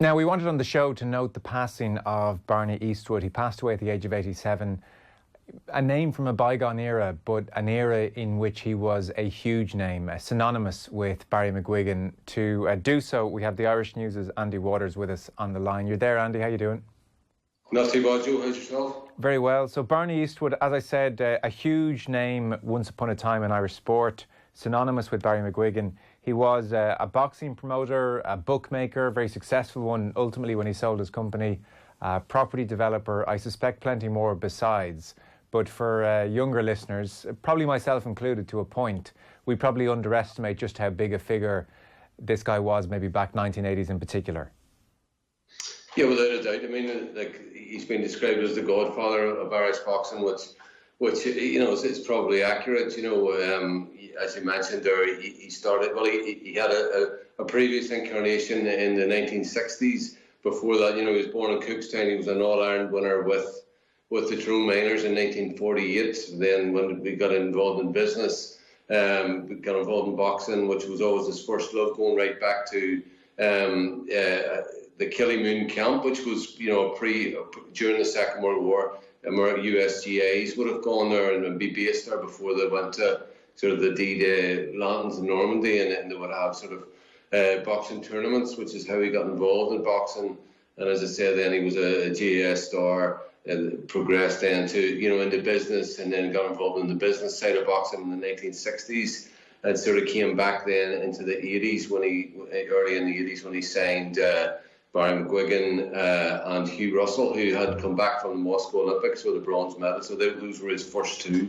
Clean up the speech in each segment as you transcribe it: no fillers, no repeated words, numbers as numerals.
Now, we wanted on the show to note the passing of Barney Eastwood. He passed away at the age of 87. A name from a bygone era, but an era in which he was a huge name, synonymous with Barry McGuigan. To do so, we have the Irish News' Andy Waters with us on the line. You're there, Andy. How you doing? Not too bad, Joe. How's yourself? Very well. So Barney Eastwood, as I said, a huge name once upon a time in Irish sport, synonymous with Barry McGuigan. He was a boxing promoter, a bookmaker, a very successful one, ultimately when he sold his company, property developer, I suspect plenty more besides. But for younger listeners, probably myself included to a point, we probably underestimate just how big a figure this guy was, maybe back 1980s in particular. Yeah, without a doubt. I mean, like, he's been described as the Godfather of Irish boxing, which you know is probably accurate. You know, as you mentioned there, he started. Well, he had a previous incarnation in the 1960s. Before that, you know, he was born in Cookstown. He was an All-Ireland winner with the Tyrone Miners in 1948. Then when we got involved in business, we got involved in boxing, which was always his first love, going right back to the Killymoon camp, which was, you know, during the Second World War. USGAs would have gone there and be based there before they went to sort of the D-Day landings in Normandy, and they would have sort of boxing tournaments, which is how he got involved in boxing. And as I said, then he was a GAS star and progressed into, you know, into business, and then got involved in the business side of boxing in the 1960s, and sort of came back then into the 80s early in the 80s when he signed Barry McGuigan and Hugh Russell, who had come back from the Moscow Olympics with a bronze medal. So those were his first two.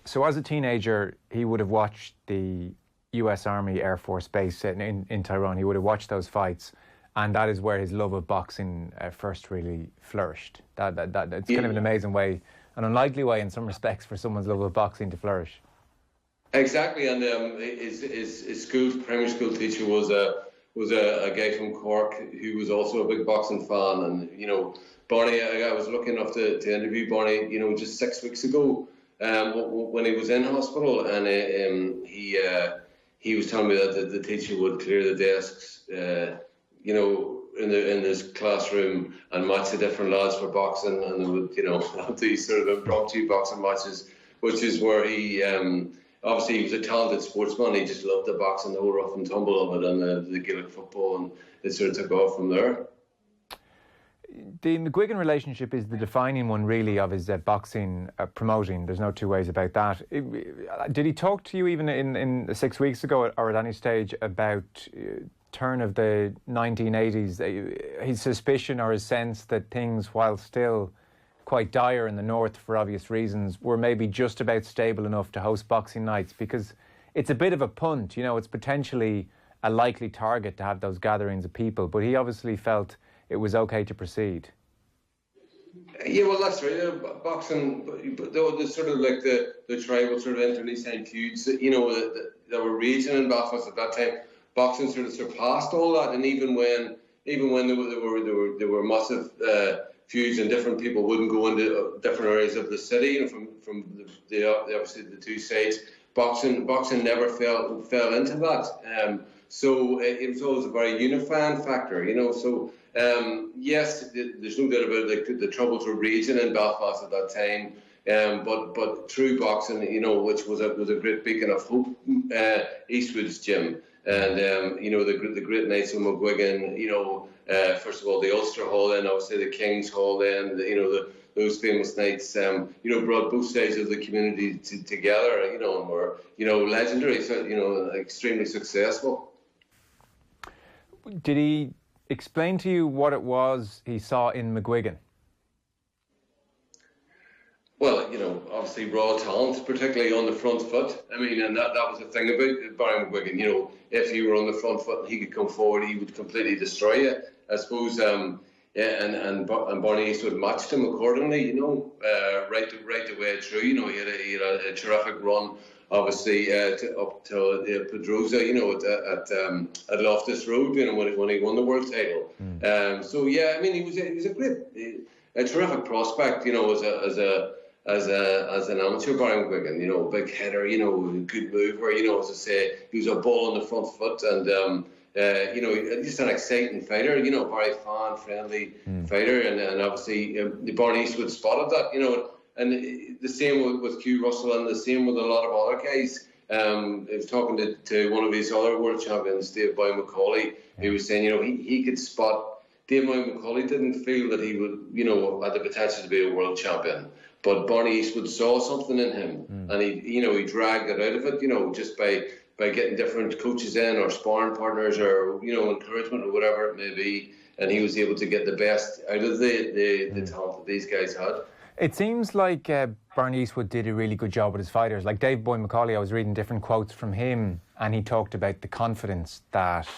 So as a teenager, he would have watched the US Army Air Force Base in Tyrone. He would have watched those fights, and that is where his love of boxing first really flourished. It's kind of an amazing way, an unlikely way in some respects, for someone's love of boxing to flourish. Exactly, and his primary school teacher was a guy from Cork who was also a big boxing fan. And, you know, Barney, I was lucky enough to interview Barney, you know, just 6 weeks ago when he was in hospital, and he was telling me that the teacher would clear the desks, you know, in this classroom and match the different lads for boxing, and they would, you know, have these sort of impromptu boxing matches, which is where he... obviously, he was a talented sportsman. He just loved the boxing, the whole rough and tumble of it, and the Gaelic football, and it sort of took off from there. The McGuigan relationship is the defining one, really, of his boxing promoting. There's no two ways about that. Did he talk to you even in 6 weeks ago, or at any stage, about turn of the 1980s, his suspicion or his sense that things, while still quite dire in the north for obvious reasons, were maybe just about stable enough to host boxing nights? Because it's a bit of a punt, you know, it's potentially a likely target to have those gatherings of people, but he obviously felt it was okay to proceed. Yeah, well, that's right. Boxing, but the sort of like the tribal sort of internecine feuds, you know, that were raging in Belfast at that time, boxing sort of surpassed all that. And even when there were massive feuds and different people wouldn't go into different areas of the city, you know, from obviously the two sides, boxing never fell into that. So it was always a very unifying factor, you know. So yes, there's no doubt about it, the troubles were raging in Belfast at that time. But true boxing, you know, which was a great beacon of hope, Eastwood's gym, and you know, the great nights of McGuigan, you know, first of all the Ulster Hall, then obviously the King's Hall, then you know those famous nights, you know, brought both sides of the community together, you know, and were, you know, legendary, so, you know, extremely successful. Did he explain to you what it was he saw in McGuigan? Well, you know, obviously raw talent, particularly on the front foot. I mean, and that was the thing about Barry McGuigan. You know, if he were on the front foot and he could come forward, he would completely destroy you. I suppose, yeah, and Barney Eastwood matched him accordingly. You know, right the way through. You know, he had a terrific run, obviously, up to Pedrosa. You know, at Loftus Road. You know, when he won the world title. So yeah, I mean, he was a terrific prospect. You know, as an amateur, Barry McGuigan, you know, big header, you know, good mover, you know, as I say, he was a ball on the front foot, and just an exciting fighter, very fan-friendly fighter, and obviously Barney Eastwood spotted that, and the same with Q Russell, and the same with a lot of other guys. I was talking to one of his other world champions, Dave Boy McCauley, who was saying, he could spot. Dave Boy McCauley didn't feel that he would, had the potential to be a world champion, but Barney Eastwood saw something in him, and he dragged it out of it, just by getting different coaches in, or sparring partners, or encouragement, or whatever it may be, and he was able to get the best out of the talent that these guys had. It seems like Barney Eastwood did a really good job with his fighters. Like Dave Boy McCauley, I was reading different quotes from him, and he talked about the confidence that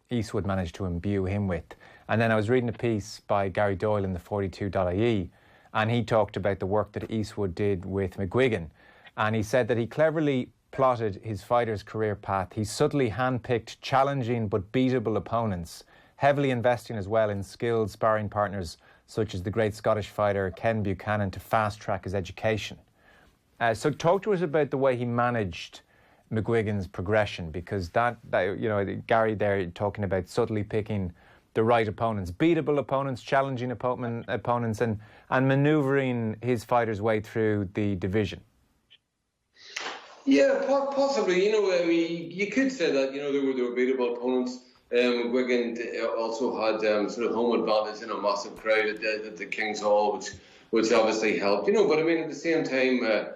Eastwood managed to imbue him with. And then I was reading a piece by Gary Doyle in the 42.ie, and he talked about the work that Eastwood did with McGuigan. And he said that he cleverly plotted his fighter's career path. He subtly handpicked challenging but beatable opponents, heavily investing as well in skilled sparring partners such as the great Scottish fighter Ken Buchanan to fast-track his education. So talk to us about the way he managed McGuigan's progression, because that Gary there talking about subtly picking the right opponents, beatable opponents, challenging opponents, and manoeuvring his fighter's way through the division. Yeah, possibly. You could say that. There were beatable opponents. McGuigan also had sort of home advantage in a massive crowd at the King's Hall, which obviously helped. But I mean, at the same time, there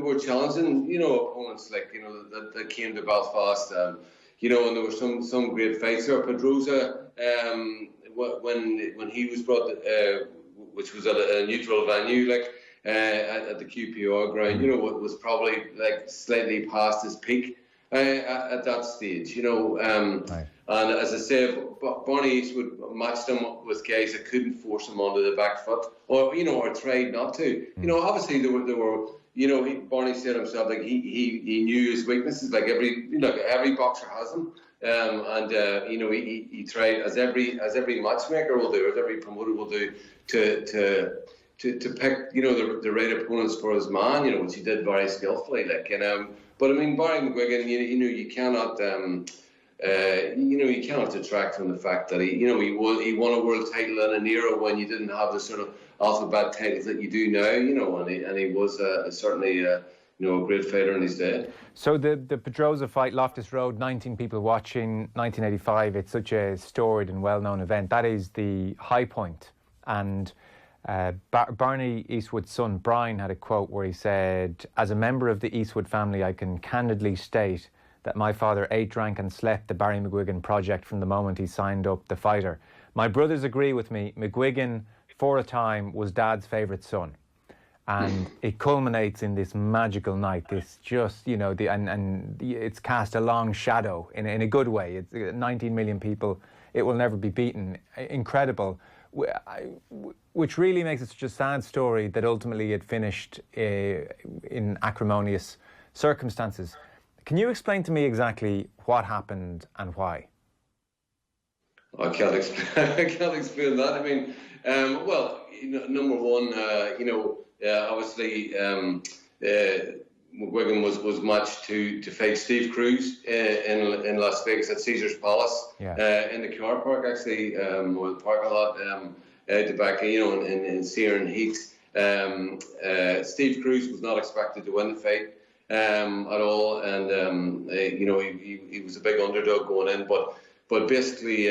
were challenging, opponents like that came to Belfast. And there were some great fights there. Pedrosa, when he was brought, which was at a neutral venue, at the QPR ground, was probably slightly past his peak at that stage, Right. And as I said, Barney Eastwood matched him with guys that couldn't force him onto the back foot, or tried not to. Obviously there were. Barney said himself, he knew his weaknesses, every boxer has them, and he tried, as every matchmaker will do, as every promoter will do, to pick the right opponents for his man, which he did very skillfully. But I mean, Barry McGuigan, you cannot. You cannot detract from the fact that he won a world title in an era when you didn't have the sort of alphabet titles that you do now, and he was certainly a great fighter in his day. So the Pedrosa fight, Loftus Road, 19 people watching, 1985. It's such a storied and well-known event. That is the high point. And Barney Eastwood's son Brian had a quote where he said, "As a member of the Eastwood family, I can candidly state that my father ate, drank and slept the Barry McGuigan project from the moment he signed up the fighter. My brothers agree with me. McGuigan, for a time, was Dad's favourite son." And it culminates in this magical night. This just, it's cast a long shadow in a good way. It's 19 million people. It will never be beaten. Incredible. Which really makes it such a sad story that ultimately it finished in acrimonious circumstances. Can you explain to me exactly what happened and why? I can't explain that. I mean, number one, obviously, McGuigan was matched to fight Steve Cruz in Las Vegas at Caesar's Palace, in the car park, actually, or the parking lot, out the back, in Searing Heat. Steve Cruz was not expected to win the fight at all, and he was a big underdog going in, but basically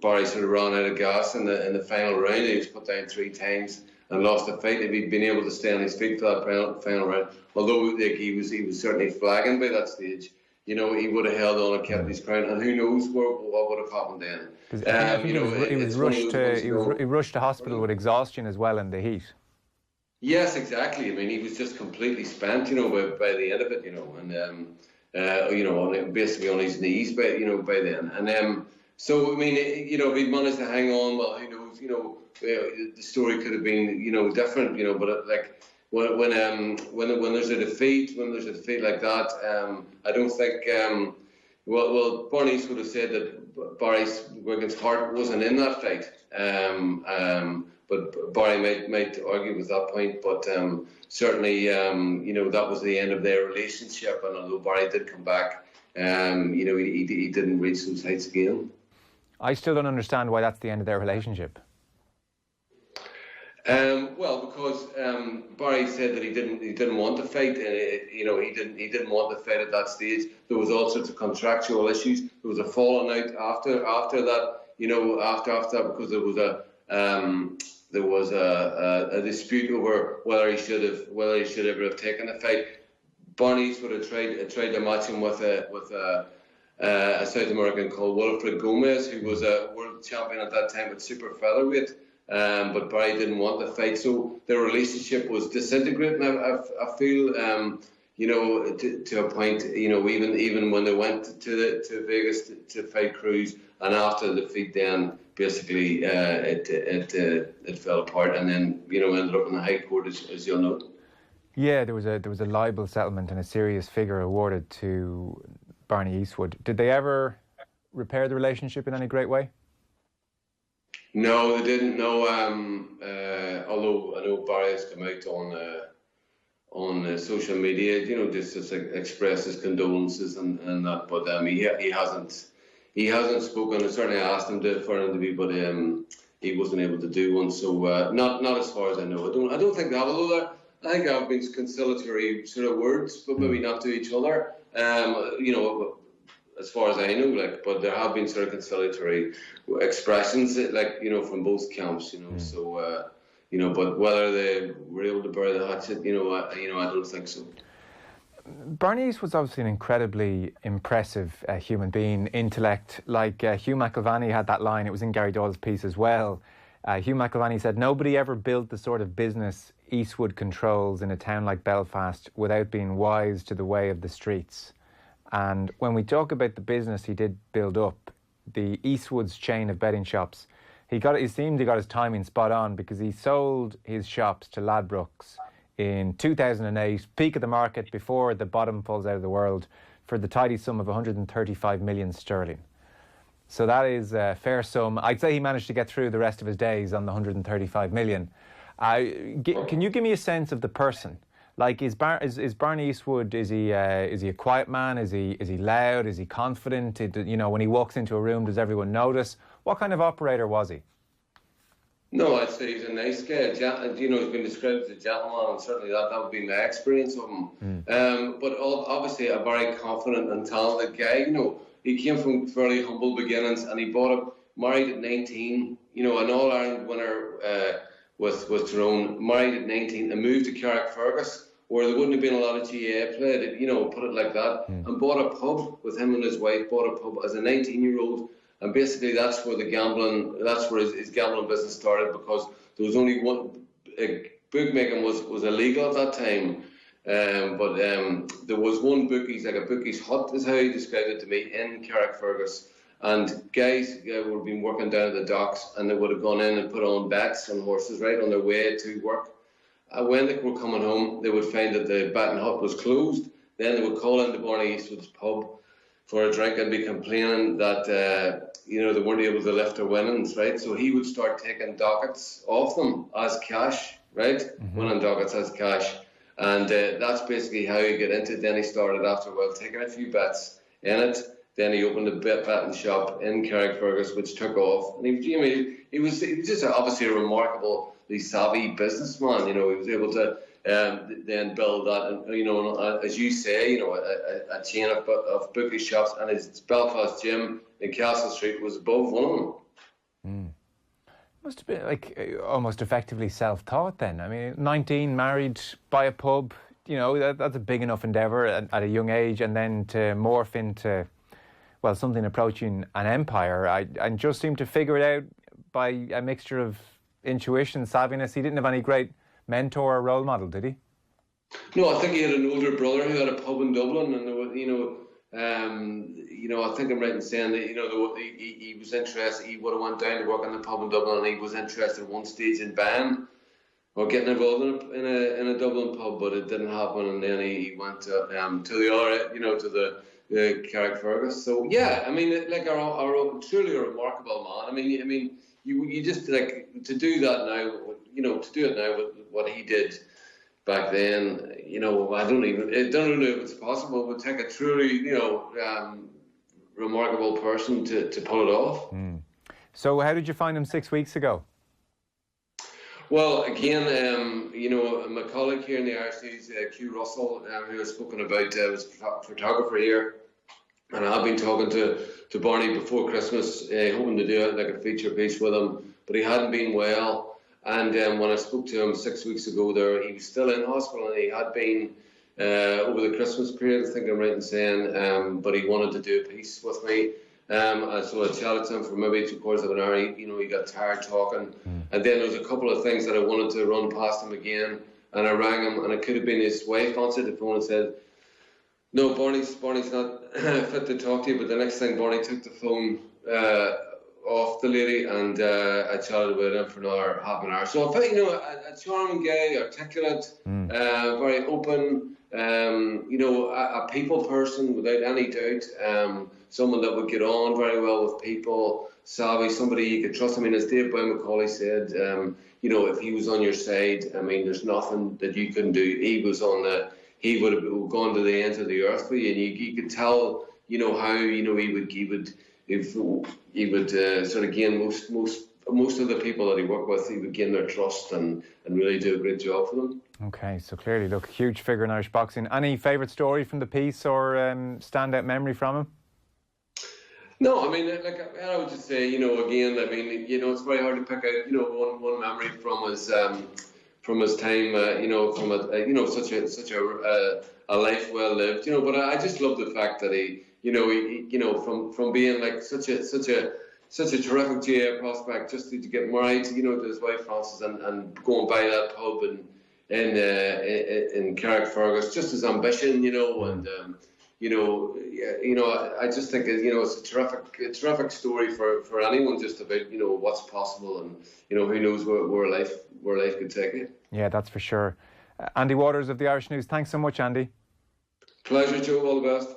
Barry sort of ran out of gas in the final round. He was put down 3 times and lost the fight. If he'd been able to stay on his feet for that final round, although he was certainly flagging by that stage, he would have held on and kept his crown, and who knows what would have happened then. He rushed to hospital with exhaustion as well in the heat. Yes, exactly. I mean, he was just completely spent, by the end of it, and basically on his knees by then. And so I mean, if he'd managed to hang on, well, who knows? The story could have been, different, But when there's a defeat, like that, I don't think. Well, Barney Eastwood would have said that Barry McGuigan's heart wasn't in that fight. But Barry might argue with that point. But certainly, that was the end of their relationship. And although Barry did come back he didn't reach those heights again. I still don't understand why that's the end of their relationship. Well, because Barry said that he didn't want to fight, and he didn't want to fight at that stage. There was all sorts of contractual issues. There was a falling out after that. After that, because there was a dispute over whether he should ever have taken the fight. Barney Eastwood had tried to match him with a South American called Wilfred Gomez, who was a world champion at that time at super featherweight. But Barry didn't want the fight, so their relationship was disintegrating. I feel, to a point, even when they went to Vegas to fight Cruz, and after the defeat, then basically it fell apart, and then ended up in the High Court, as you'll know. Yeah, there was a libel settlement and a serious figure awarded to Barney Eastwood. Did they ever repair the relationship in any great way? No, they didn't. No, although I know Barry has come out on social media, just to express his condolences and that. But he hasn't spoken. I certainly asked him for an interview, but he wasn't able to do one. So not as far as I know. I don't think they have. Although I think there have been conciliatory sort of words, but maybe not to each other. As far as I know, but there have been sort of conciliatory expressions, from both camps, So, but whether they were able to bury the hatchet, I don't think so. Barney Eastwood was obviously an incredibly impressive human being, intellect. Hugh McIlvanney had that line. It was in Gary Doyle's piece as well. Hugh McIlvanney said, "Nobody ever built the sort of business Eastwood controls in a town like Belfast without being wise to the way of the streets." And when we talk about the business he did build up, the Eastwood's chain of betting shops, he seemed he got his timing spot on, because he sold his shops to Ladbrokes in 2008, peak of the market, before the bottom falls out of the world, for the tidy sum of 135 million sterling. So that is a fair sum. I'd say he managed to get through the rest of his days on the 135 million. Can you give me a sense of the person? Is Barney Eastwood, is he a quiet man? Is he loud? Is he confident? When he walks into a room, does everyone notice? What kind of operator was he? No, I'd say he's a nice guy. He's been described as a gentleman, and certainly that would be my experience of him. But obviously a very confident and talented guy. He came from fairly humble beginnings, and he married at 19. An All-Ireland winner with Tyrone, married at 19, and moved to Carrickfergus, where there wouldn't have been a lot of GAA played, put it like that, and bought a pub with him and his wife, bought a pub as a 19-year-old, and basically that's where his gambling business started, because there was only one, bookmaking was illegal at that time, but there was one bookies, like a bookie's hut is how he described it to me, in Carrickfergus, and guys would have been working down at the docks, and they would have gone in and put on bets on horses right on their way to work. When they were coming home, they would find that the betting hut was closed. Then they would call into Barney Eastwood's pub for a drink and be complaining that they weren't able to lift their winnings, right? So he would start taking dockets off them as cash, right? Winning dockets as cash, and that's basically how he got into it. Then he started after a while taking a few bets in it. Then he opened a betting shop in Carrickfergus, which took off. And he was just obviously a remarkably savvy businessman. He was able to then build that, and as you say, a chain of bookie shops, and his Belfast gym in Castle Street was above one of them. Must have been almost effectively self-taught then. I mean, 19, married, by a pub, that's a big enough endeavour at a young age, and then to morph into, something approaching an empire. I just seemed to figure it out by a mixture of intuition, savviness. He didn't have any great mentor or role model, did he? No, I think he had an older brother who had a pub in Dublin, and there was, I think I'm right in saying that he was interested. He would have went down to work in the pub in Dublin, and he was interested at one stage in buying or getting involved in a Dublin pub, but it didn't happen. And then he went to the other, to the Carrickfergus. So yeah, I mean, truly a remarkable man. I mean, you just to do that now, to do it now with what he did back then. You know, I don't know if it's possible. It would take a truly, remarkable person to pull it off. Mm. So how did you find him 6 weeks ago? Well, again, my colleague here in the Irish News, Q Russell, who I've spoken about, was a photographer here, and I've been talking to Barney before Christmas, hoping to do like a feature piece with him, but he hadn't been well. And when I spoke to him 6 weeks ago, he was still in hospital, and he had been over the Christmas period, I think I'm right in saying, but he wanted to do a piece with me. So I chatted to him for maybe 3/4 of an hour. He got tired talking, and then there was a couple of things that I wanted to run past him again. And I rang him, and it could have been his wife answered the phone and said, "No, Barney's not fit to talk to you." But the next thing, Barney took the phone off the lady, and I chatted with him for another half an hour. So I felt, a charming guy, articulate, very open. A people person without any doubt. Someone that would get on very well with people, savvy, somebody you could trust. I mean, as Dave Bowen-McCauley said, if he was on your side, I mean, there's nothing that you couldn't do. He would have gone to the ends of the earth for you, and you could tell, how, he would sort of gain most of the people that he worked with, he would gain their trust and really do a great job for them. Okay, so clearly, look, huge figure in Irish boxing. Any favourite story from the piece or standout memory from him? No, I mean, I would just say, again, I mean, it's very hard to pick out, one memory from his time, from such a life well lived, But I just love the fact that he from being like such a terrific GA prospect, just to get married, to his wife Frances, and going by that pub in Carrickfergus, just his ambition, and. I just think it's a terrific story for anyone, just about what's possible, and who knows where life could take you. Yeah, that's for sure. Andy Waters of the Irish News. Thanks so much, Andy. Pleasure, Joe. All the best.